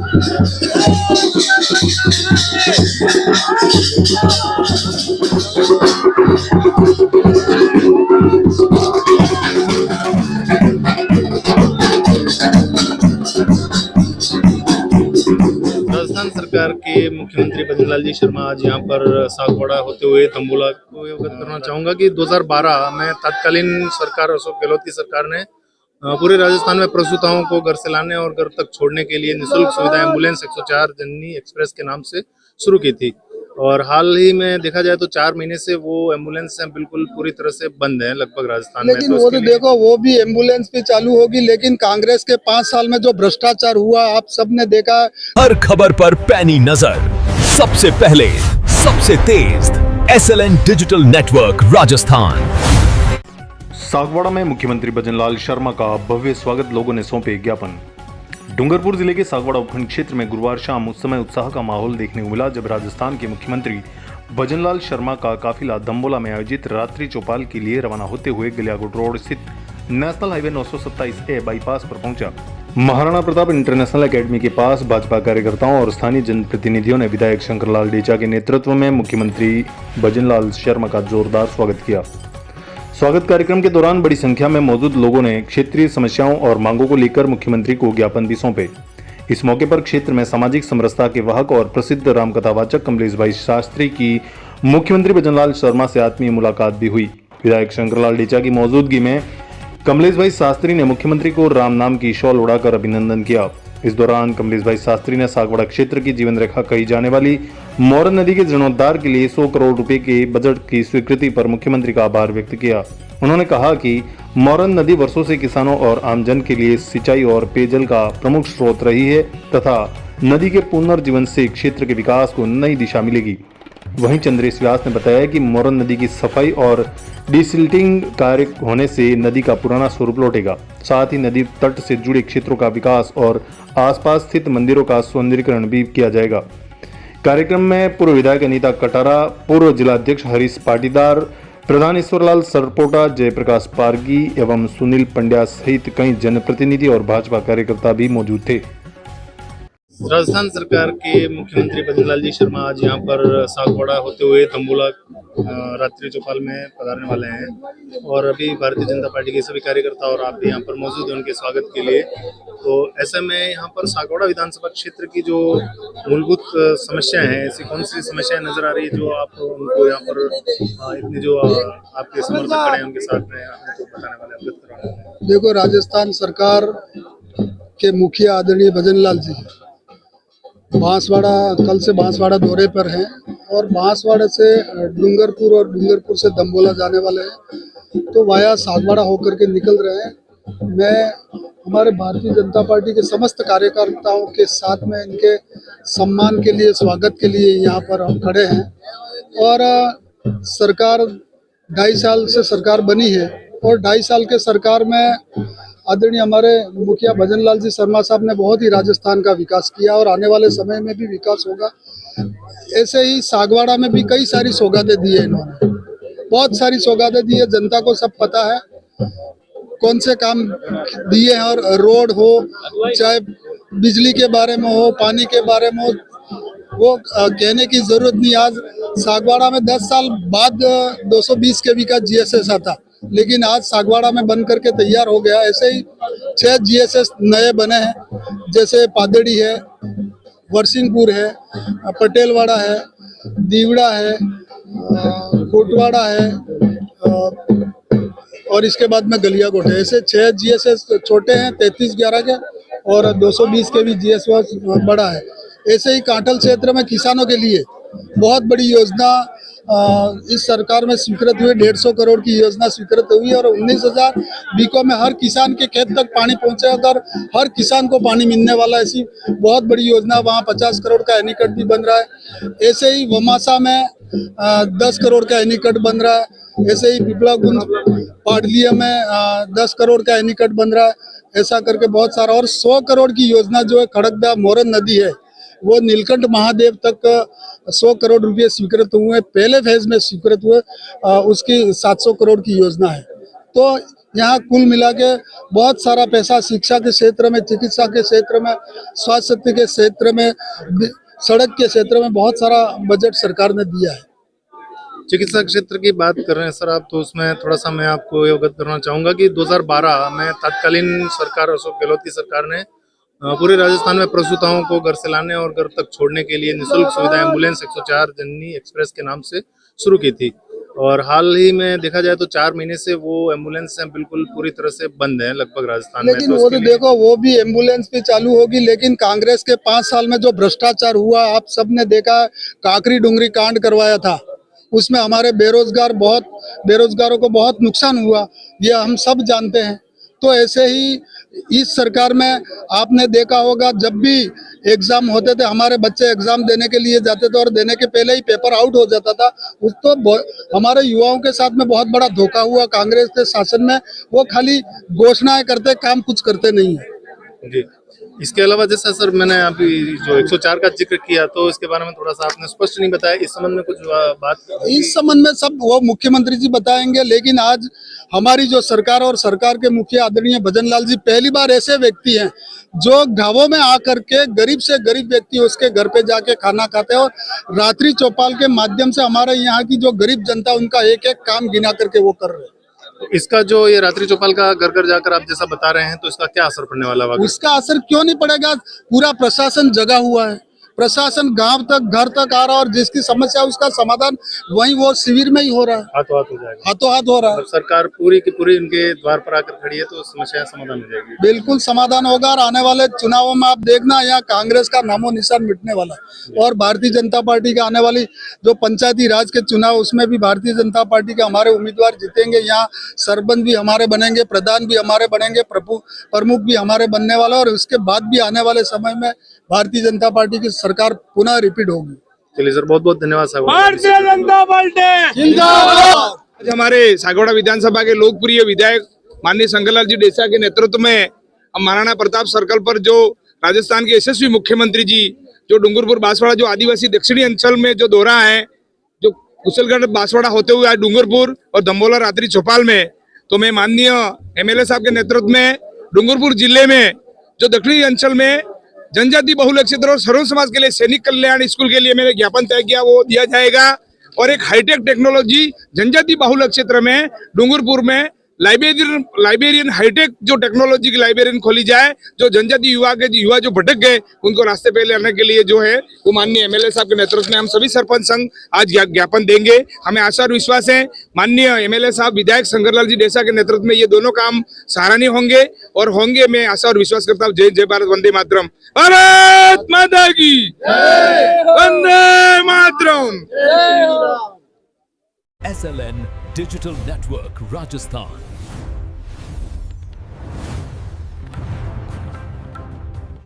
राजस्थान सरकार के मुख्यमंत्री भजनलाल जी शर्मा आज यहाँ पर सागवाड़ा होते हुए तंबोला को अवगत करना चाहूंगा कि 2012 में तत्कालीन सरकार अशोक गहलोत की सरकार ने पूरे राजस्थान में प्रसूताओं को घर से लाने और घर तक छोड़ने के लिए निःशुल्क सुविधा एम्बुलेंस 104 जननी एक्सप्रेस के नाम से शुरू की थी। और हाल ही में देखा जाए तो 4 महीने से वो एम्बुलेंस बिल्कुल पूरी तरह से बंद है लगभग राजस्थान में। लेकिन वो तो देखो, वो भी एम्बुलेंस भी चालू होगी, लेकिन कांग्रेस के 5 साल में जो भ्रष्टाचार हुआ आप सबने देखा। हर खबर पर पैनी नजर, सबसे पहले सबसे तेज SLN digital network Rajasthan. Sagwara में मुख्यमंत्री भजनलाल शर्मा का भव्य स्वागत, लोगों ने सौंपे ज्ञापन। डूंगरपुर जिले के सागवाड़ा उपखंड क्षेत्र में गुरुवार शाम उस समय उत्साह का माहौल देखने को मिला जब राजस्थान के मुख्यमंत्री भजनलाल शर्मा का काफिला दंबोला में आयोजित रात्रि चौपाल के लिए रवाना होते हुए गलियाकोट रोड स्थित नेशनल हाईवे 927A बाईपास पर पहुंचा। महाराणा प्रताप इंटरनेशनल एकेडमी के पास भाजपा कार्यकर्ताओं और स्थानीय जनप्रतिनिधियों ने विधायक शंकरलाल डेचा के नेतृत्व में मुख्यमंत्री भजनलाल शर्मा का जोरदार स्वागत किया। स्वागत कार्यक्रम के दौरान बड़ी संख्या में मौजूद लोगों ने क्षेत्रीय समस्याओं और मांगों को लेकर मुख्यमंत्री को ज्ञापन भी सौंपे। इस मौके पर क्षेत्र में सामाजिक समरसता के वाहक और प्रसिद्ध रामकथावाचक कमलेश भाई शास्त्री की मुख्यमंत्री भजनलाल शर्मा से आत्मीय मुलाकात भी हुई। विधायक शंकरलाल डेचा की मौजूदगी में कमलेश भाई शास्त्री ने मुख्यमंत्री को राम नाम की शॉल उड़ाकर अभिनंदन किया। इस दौरान कमलेश भाई शास्त्री ने सागवाड़ा क्षेत्र की जीवन रेखा कही जाने वाली मोरन नदी के जीर्णोद्धार के लिए 100 करोड़ रुपए के बजट की स्वीकृति पर मुख्यमंत्री का आभार व्यक्त किया। उन्होंने कहा कि मोरन नदी वर्षों से किसानों और आमजन के लिए सिंचाई और पेयजल का प्रमुख स्रोत रही है तथा नदी के पुनर्जीवन से क्षेत्र के विकास को नई दिशा मिलेगी। वहीं चंद्रेश व्यास ने बताया कि मोरन नदी की सफाई और डिसिल्टिंग कार्य होने से नदी का पुराना स्वरूप लौटेगा। साथ ही नदी तट से जुड़े क्षेत्रों का विकास और आसपास स्थित मंदिरों का सौंदर्यीकरण भी किया जाएगा। कार्यक्रम में पूर्व विधायक अनीता कटारा, पूर्व जिलाध्यक्ष हरीश पाटीदार, प्रधान ईश्वरलाल सरपोटा, जयप्रकाश पारगी एवं सुनील पंड्या सहित कई जनप्रतिनिधि और भाजपा कार्यकर्ता भी मौजूद थे। राजस्थान सरकार के मुख्यमंत्री भजनलाल जी शर्मा आज यहाँ पर सागवाड़ा होते हुए तंबोला रात्रि चौपाल में पधारने वाले हैं और अभी भारतीय जनता पार्टी के सभी कार्यकर्ता और आप भी यहाँ पर मौजूद हैं उनके स्वागत के लिए। तो ऐसे में यहाँ पर सागवाड़ा विधानसभा क्षेत्र की जो मूलभूत समस्याएं हैं, ऐसी कौन सी समस्याएं नजर आ रही है जो आप उनको यहाँ पर इतने जो आपके समर्थक खड़े हैं उनके साथ में उनको बताने वाले, अवगत कराने वाले? देखो, राजस्थान सरकार के मुखिया आदरणीय भजनलाल जी बांसवाड़ा, कल से बांसवाड़ा दौरे पर हैं और बांसवाड़ा से डूंगरपुर और डूंगरपुर से दंबोला जाने वाले हैं, तो वाया सागवाड़ा होकर के निकल रहे हैं। मैं हमारे भारतीय जनता पार्टी के समस्त कार्यकर्ताओं के साथ में इनके सम्मान के लिए, स्वागत के लिए यहाँ पर हम खड़े हैं। और सरकार 2.5 साल से सरकार बनी है और 2.5 साल के सरकार में आदरणीय हमारे मुखिया भजनलाल जी शर्मा साहब ने बहुत ही राजस्थान का विकास किया और आने वाले समय में भी विकास होगा। ऐसे ही सागवाड़ा में भी कई सारी सौगातें दी है इन्होंने, बहुत सारी सौगातें दी है, जनता को सब पता है कौन से काम दिए हैं। और रोड हो, चाहे बिजली के बारे में हो, पानी के बारे में हो, वो कहने की जरूरत नहीं। आज सागवाड़ा में 10 साल बाद 220 kV का GSS आता, लेकिन आज सागवाड़ा में बन करके तैयार हो गया। ऐसे ही 6 GSS नए बने हैं, जैसे पादड़ी है, वर्सिंगपुर है, पटेलवाड़ा है, दीवड़ा है, कोटवाड़ा है और इसके बाद में गलियाकोट है। ऐसे 6 GSS छोटे हैं 3311 के और 220 kV GSS बड़ा है। ऐसे ही कांठल क्षेत्र में किसानों के लिए बहुत बड़ी योजना इस सरकार में स्वीकृत हुई, 150 करोड़ की योजना स्वीकृत हुई और 19,000 बीकों में हर किसान के खेत तक पानी पहुंचेगा और हर किसान को पानी मिलने वाला, ऐसी बहुत बड़ी योजना। वहां 50 करोड़ का एनीकट भी बन रहा है। ऐसे ही वमासा में 10 करोड़ का एनीकट बन रहा है। ऐसे ही पिपलागुंज पाडलिया में 10 करोड़ का एनीकट बन रहा है। ऐसा करके बहुत सारा, और 100 करोड़ की योजना जो है खड़गदा मोरन नदी है, वो नीलकंठ महादेव तक 100 करोड़ रुपए स्वीकृत हुए। पहले फेज में स्वीकृत हुए, उसकी 700 करोड़ की योजना है। तो यहाँ कुल मिला के बहुत सारा पैसा शिक्षा के क्षेत्र में, चिकित्सा के क्षेत्र में, स्वास्थ्य के क्षेत्र में, सड़क के क्षेत्र में बहुत सारा बजट सरकार ने दिया है। चिकित्सा क्षेत्र की बात कर रहे हैं सर आप, तो उसमें थोड़ा सा मैं आपको अवगत करना चाहूंगा कि 2012 में तत्कालीन सरकार अशोक गहलोत की सरकार ने पूरे राजस्थान में प्रसूताओं को घर से लाने और घर तक छोड़ने के लिए निःशुल्क सुविधा एम्बुलेंस 104 जननी एक्सप्रेस के नाम से शुरू की थी। और हाल ही में देखा जाए तो 4 महीने से वो एम्बुलेंस बिल्कुल पूरी तरह से बंद है लगभग राजस्थान में। लेकिन वो तो देखो, वो भी एम्बुलेंस भी चालू होगी, लेकिन कांग्रेस के 5 साल में जो भ्रष्टाचार हुआ आप सबने देखा। काकरी डुंगरी कांड करवाया था, उसमें हमारे बेरोजगारों को बहुत नुकसान हुआ, ये हम सब जानते हैं। तो ऐसे ही इस सरकार में आपने देखा होगा, जब भी एग्जाम होते थे हमारे बच्चे एग्जाम देने के लिए जाते थे और देने के पहले ही पेपर आउट हो जाता था। उस तो हमारे युवाओं के साथ में बहुत बड़ा धोखा हुआ कांग्रेस के शासन में। वो खाली घोषणाएं करते, काम कुछ करते नहीं है जी। इसके अलावा जैसा सर मैंने अभी जो 104 का जिक्र किया, तो इसके बारे में थोड़ा सा आपने स्पष्ट नहीं बताया, इस संबंध में कुछ बात? इस संबंध में सब वो मुख्यमंत्री जी बताएंगे। लेकिन आज हमारी जो सरकार और सरकार के मुखिया आदरणीय भजन लाल जी पहली बार ऐसे व्यक्ति हैं जो गांवों में आकर के गरीब से गरीब व्यक्ति उसके घर पे जाके खाना खाते हैं और रात्रि चौपाल के माध्यम से हमारे यहाँ की जो गरीब जनता उनका एक एक काम गिना करके वो कर रहे हैं। इसका जो ये रात्रि चौपाल का घर घर जाकर आप जैसा बता रहे हैं, तो इसका क्या असर पड़ने वाला है? उसका असर क्यों नहीं पड़ेगा? पूरा प्रशासन जगा हुआ है, प्रशासन गांव तक घर तक आ रहा है और जिसकी समस्या है उसका समाधान वहीं वो शिविर में ही हो रहा है, हाथों हाथ हो जाएगा, हाथों हाथ हो रहा है। सरकार पूरी की पूरी उनके द्वार पर आकर खड़ी है, तो समस्या समाधान हो जाएगी। बिल्कुल समाधान होगा और आने वाले चुनावों में आप देखना यहाँ कांग्रेस का नामो निशान मिटने वाला है। और भारतीय जनता पार्टी का आने वाली जो पंचायती राज के चुनाव, उसमें भी भारतीय जनता पार्टी के हमारे उम्मीदवार जीतेंगे। यहाँ सरपंच भी हमारे बनेंगे, प्रधान भी हमारे बनेंगे, प्रमुख भी हमारे बनने वाला, और उसके बाद भी आने वाले समय में भारतीय जनता पार्टी की सरकार पुनः रिपीट होगी। चलिए सर, बहुत बहुत धन्यवाद साहब। भारतीय जनता पार्टी जिंदाबाद। आज हमारे सागवाड़ा विधानसभा के लोकप्रिय विधायक माननीय शंकरलाल जी डेसा के नेतृत्व में हम महाराणा प्रताप सर्कल पर जो राजस्थान के यशस्वी मुख्यमंत्री जी जो डूंगरपुर बांसवाड़ा जो आदिवासी दक्षिणी अंचल में जो दौरा है, जो कुशलगढ़ बांसवाड़ा होते हुए आज डूंगरपुर और दंबोला रात्रि चौपाल में, तो मैं माननीय एमएलए साहब के नेतृत्व में डूंगरपुर जिले में जो दक्षिणी अंचल में जनजाति बहुल क्षेत्र और सर्व समाज के लिए सैनिक कल्याण स्कूल के लिए मैंने ज्ञापन तय किया, वो दिया जाएगा। और एक हाईटेक टेक्नोलॉजी जनजाति बहुल क्षेत्र में डूंगरपुर में लाइब्रेरियन हाईटेक जो टेक्नोलॉजी की लाइब्रेरियन खोली जाए, जो जनजाति युवा जो भटक गए उनको रास्ते पे लाने के लिए जो है वो माननीय एमएलए साहब के नेतृत्व में हम सभी सरपंच संघ आज ज्ञापन देंगे। हमें आशा और विश्वास है माननीय एमएलए साहब विधायक शंकरलाल जी डेसा के नेतृत्व में ये दोनों काम सराहनीय होंगे। मैं आशा और विश्वास करता हूँ। जय जय भारत, वंदे मातरम, भारत माता की Vande Mataram. SLN Digital Network Rajasthan